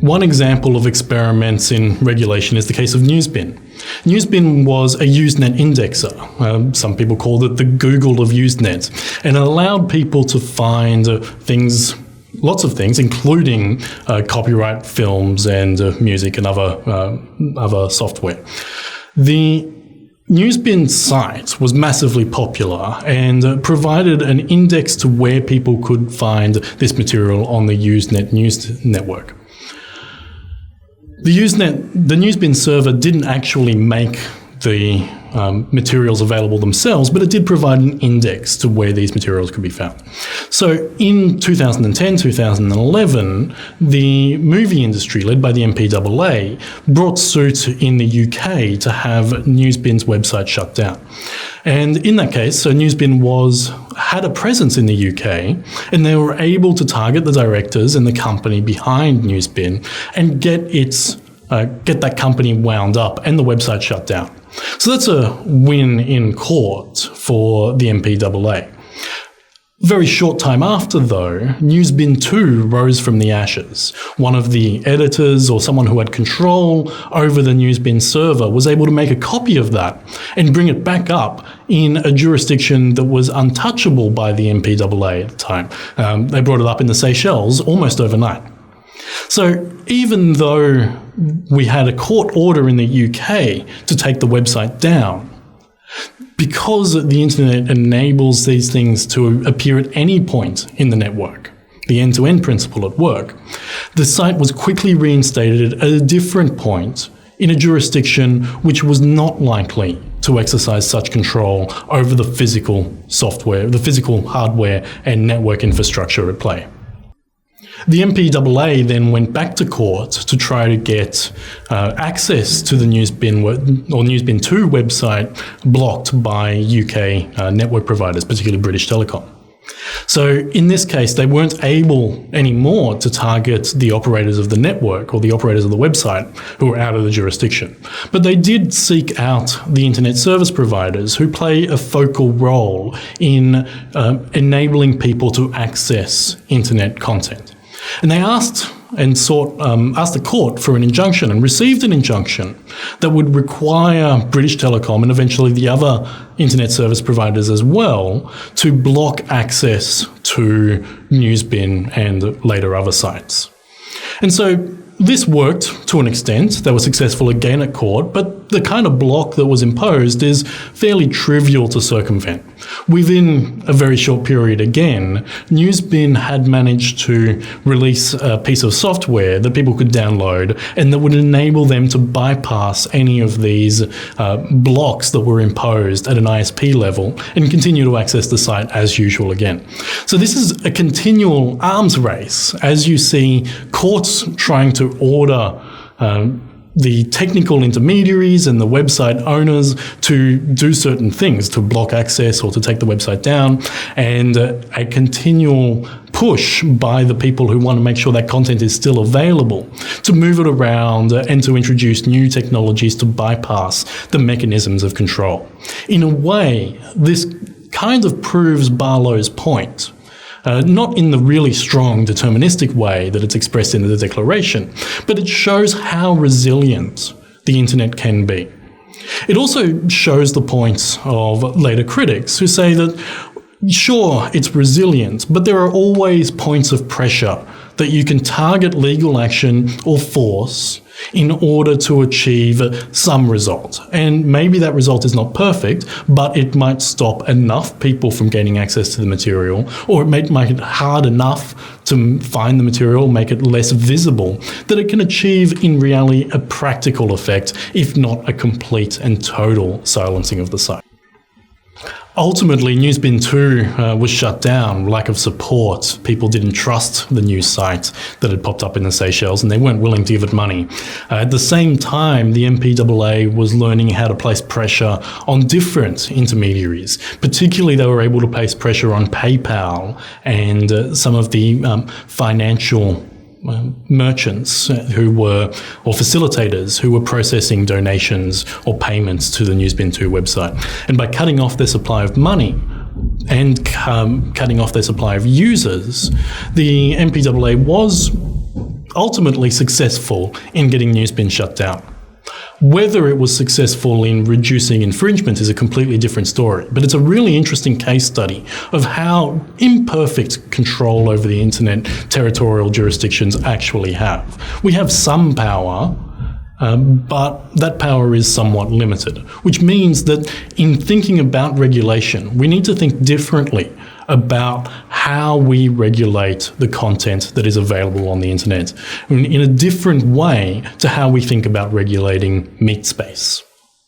One example of experiments in regulation is the case of Newzbin. Newzbin was a Usenet indexer. Some people called it the Google of Usenet, and it allowed people to find lots of things, including copyright films and music and other software. The Newzbin site was massively popular and provided an index to where people could find this material on the Usenet news network. The Newzbin server didn't actually make the materials available themselves, but it did provide an index to where these materials could be found. So in 2010, 2011, the movie industry, led by the MPAA, brought suit in the UK to have Newzbin's website shut down. And in that case, so Newzbin had a presence in the UK, and they were able to target the directors and the company behind Newzbin and get that company wound up and the website shut down. So that's a win in court for the MPAA. Very short time after, though, Newzbin 2 rose from the ashes. One of the editors or someone who had control over the Newzbin server was able to make a copy of that and bring it back up in a jurisdiction that was untouchable by the MPAA at the time. They brought it up in the Seychelles almost overnight. So even though we had a court order in the UK to take the website down, because the internet enables these things to appear at any point in the network, the end-to-end principle at work, the site was quickly reinstated at a different point in a jurisdiction which was not likely to exercise such control over the physical software, the physical hardware and network infrastructure at play. The MPAA then went back to court to try to get access to the Newzbin 2 website blocked by UK network providers, particularly British Telecom. So in this case, they weren't able anymore to target the operators of the network or the operators of the website who were out of the jurisdiction. But they did seek out the internet service providers who play a focal role in enabling people to access internet content. And they asked the court for an injunction and received an injunction that would require British Telecom and eventually the other internet service providers as well to block access to Newzbin and later other sites. And so this worked to an extent. They were successful again at court, but the kind of block that was imposed is fairly trivial to circumvent. Within a very short period again, Newzbin had managed to release a piece of software that people could download and that would enable them to bypass any of these blocks that were imposed at an ISP level and continue to access the site as usual again. So this is a continual arms race as you see courts trying to order the technical intermediaries and the website owners to do certain things, to block access or to take the website down, and a continual push by the people who want to make sure that content is still available to move it around and to introduce new technologies to bypass the mechanisms of control. In a way, this kind of proves Barlow's point. Not in the really strong deterministic way that it's expressed in the Declaration, but it shows how resilient the internet can be. It also shows the points of later critics who say that, sure, it's resilient, but there are always points of pressure that you can target legal action or force in order to achieve some result. And maybe that result is not perfect, but it might stop enough people from gaining access to the material, or it might make it hard enough to find the material, make it less visible, that it can achieve in reality a practical effect, if not a complete and total silencing of the site. Ultimately, Newzbin 2 was shut down, lack of support. People didn't trust the news site that had popped up in the Seychelles, and they weren't willing to give it money. At the same time, the MPAA was learning how to place pressure on different intermediaries. Particularly, they were able to place pressure on PayPal and some of the financial merchants or facilitators who were processing donations or payments to the Newzbin 2 website. And by cutting off their supply of money and cutting off their supply of users, the MPAA was ultimately successful in getting Newzbin shut down. Whether it was successful in reducing infringement is a completely different story, but it's a really interesting case study of how imperfect control over the internet territorial jurisdictions actually have. We have some power, but that power is somewhat limited, which means that in thinking about regulation, we need to think differently about how we regulate the content that is available on the internet in a different way to how we think about regulating meat space.